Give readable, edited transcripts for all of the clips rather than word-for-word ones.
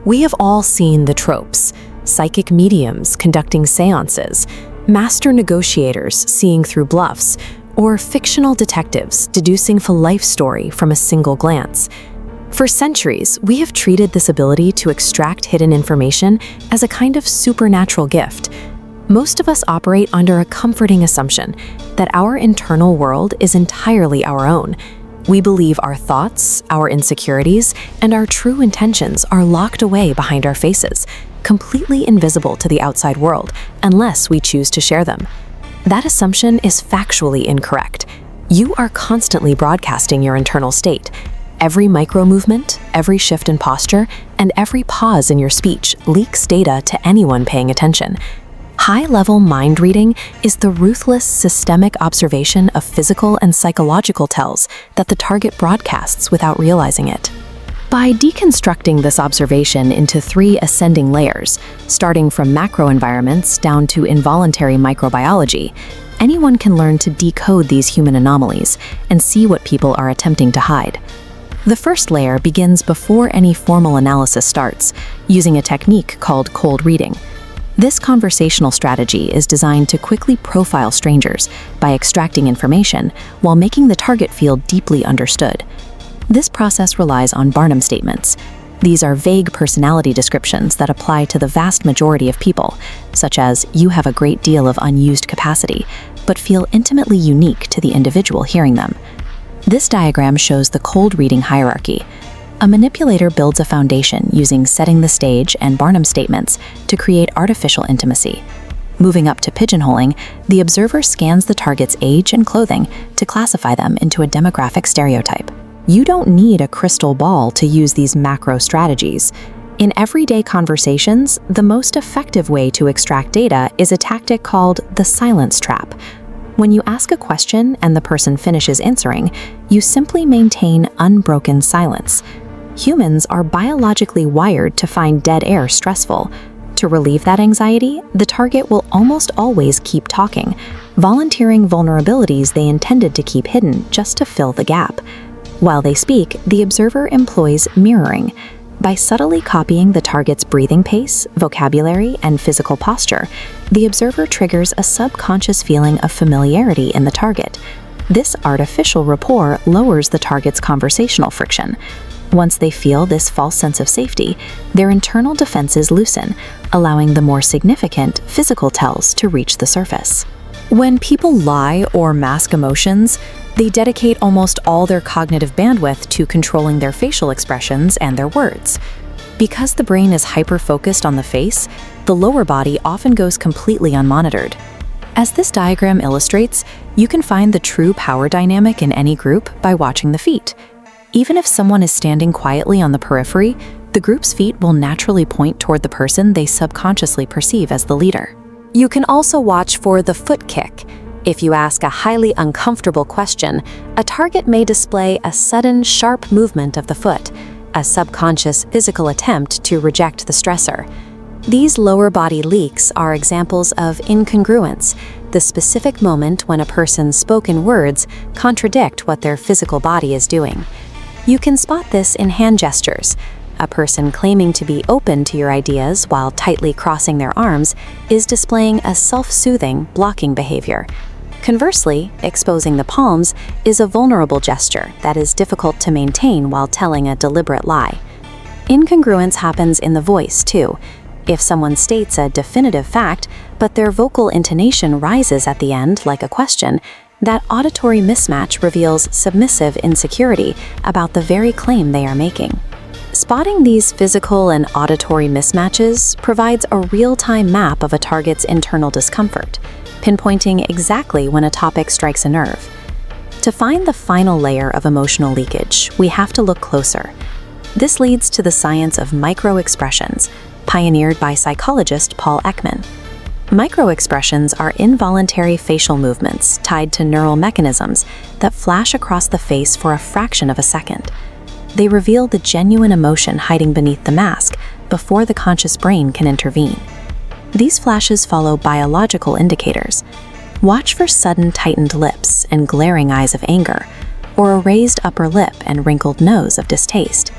We have all seen the tropes: psychic mediums conducting seances, master negotiators seeing through bluffs, or fictional detectives deducing a life story from a single glance. For centuries, we have treated this ability to extract hidden information as a kind of supernatural gift. Most of us operate under a comforting assumption that our internal world is entirely our own. We believe our thoughts, our insecurities, and our true intentions are locked away behind our faces, completely invisible to the outside world, unless we choose to share them. That assumption is factually incorrect. You are constantly broadcasting your internal state. Every micro-movement, every shift in posture, and every pause in your speech leaks data to anyone paying attention. High-level mind reading is the ruthless, systemic observation of physical and psychological tells that the target broadcasts without realizing it. By deconstructing this observation into 3 ascending layers, starting from macro environments down to involuntary microbiology, anyone can learn to decode these human anomalies and see what people are attempting to hide. The first layer begins before any formal analysis starts, using a technique called cold reading. This conversational strategy is designed to quickly profile strangers by extracting information while making the target feel deeply understood. This process relies on Barnum statements. These are vague personality descriptions that apply to the vast majority of people, such as, "You have a great deal of unused capacity," but feel intimately unique to the individual hearing them. This diagram shows the cold reading hierarchy. A manipulator builds a foundation using setting the stage and Barnum statements to create artificial intimacy. Moving up to pigeonholing, the observer scans the target's age and clothing to classify them into a demographic stereotype. You don't need a crystal ball to use these macro strategies. In everyday conversations, the most effective way to extract data is a tactic called the silence trap. When you ask a question and the person finishes answering, you simply maintain unbroken silence. Humans are biologically wired to find dead air stressful. To relieve that anxiety, the target will almost always keep talking, volunteering vulnerabilities they intended to keep hidden just to fill the gap. While they speak, the observer employs mirroring. By subtly copying the target's breathing pace, vocabulary, and physical posture, the observer triggers a subconscious feeling of familiarity in the target. This artificial rapport lowers the target's conversational friction. Once they feel this false sense of safety, their internal defenses loosen, allowing the more significant physical tells to reach the surface. When people lie or mask emotions, they dedicate almost all their cognitive bandwidth to controlling their facial expressions and their words. Because the brain is hyper-focused on the face, the lower body often goes completely unmonitored. As this diagram illustrates, you can find the true power dynamic in any group by watching the feet. Even if someone is standing quietly on the periphery, the group's feet will naturally point toward the person they subconsciously perceive as the leader. You can also watch for the foot kick. If you ask a highly uncomfortable question, a target may display a sudden, sharp movement of the foot, a subconscious physical attempt to reject the stressor. These lower body leaks are examples of incongruence, the specific moment when a person's spoken words contradict what their physical body is doing. You can spot this in hand gestures. A person claiming to be open to your ideas while tightly crossing their arms is displaying a self-soothing, blocking behavior. Conversely, exposing the palms is a vulnerable gesture that is difficult to maintain while telling a deliberate lie. Incongruence happens in the voice, too. If someone states a definitive fact, but their vocal intonation rises at the end like a question, that auditory mismatch reveals submissive insecurity about the very claim they are making. Spotting these physical and auditory mismatches provides a real-time map of a target's internal discomfort, pinpointing exactly when a topic strikes a nerve. To find the final layer of emotional leakage, we have to look closer. This leads to the science of micro-expressions, pioneered by psychologist Paul Ekman. Micro-expressions are involuntary facial movements tied to neural mechanisms that flash across the face for a fraction of a second. They reveal the genuine emotion hiding beneath the mask before the conscious brain can intervene. These flashes follow biological indicators. Watch for sudden tightened lips and glaring eyes of anger, or a raised upper lip and wrinkled nose of distaste.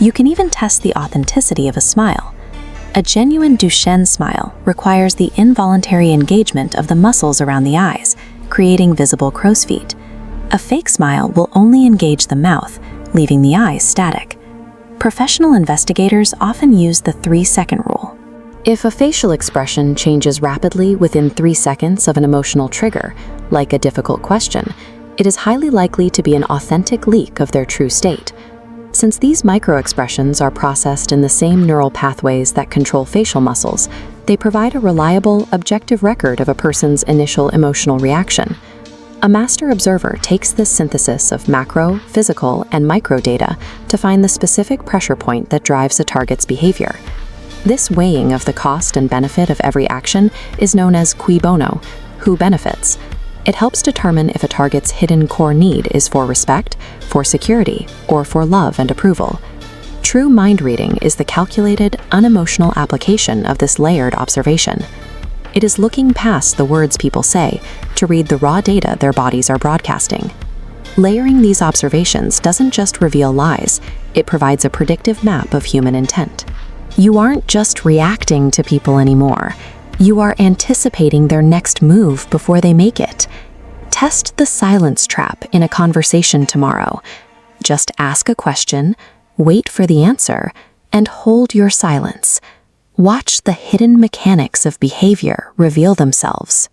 You can even test the authenticity of a smile. A genuine Duchenne smile requires the involuntary engagement of the muscles around the eyes, creating visible crow's feet. A fake smile will only engage the mouth, leaving the eyes static. Professional investigators often use the 3-second rule. If a facial expression changes rapidly within 3 seconds of an emotional trigger, like a difficult question, it is highly likely to be an authentic leak of their true state. Since these microexpressions are processed in the same neural pathways that control facial muscles, they provide a reliable, objective record of a person's initial emotional reaction. A master observer takes this synthesis of macro, physical, and micro data to find the specific pressure point that drives a target's behavior. This weighing of the cost and benefit of every action is known as cui bono, who benefits. It helps determine if a target's hidden core need is for respect, for security, or for love and approval. True mind reading is the calculated, unemotional application of this layered observation. It is looking past the words people say to read the raw data their bodies are broadcasting. Layering these observations doesn't just reveal lies, it provides a predictive map of human intent. You aren't just reacting to people anymore. You are anticipating their next move before they make it. Test the silence trap in a conversation tomorrow. Just ask a question, wait for the answer, and hold your silence. Watch the hidden mechanics of behavior reveal themselves.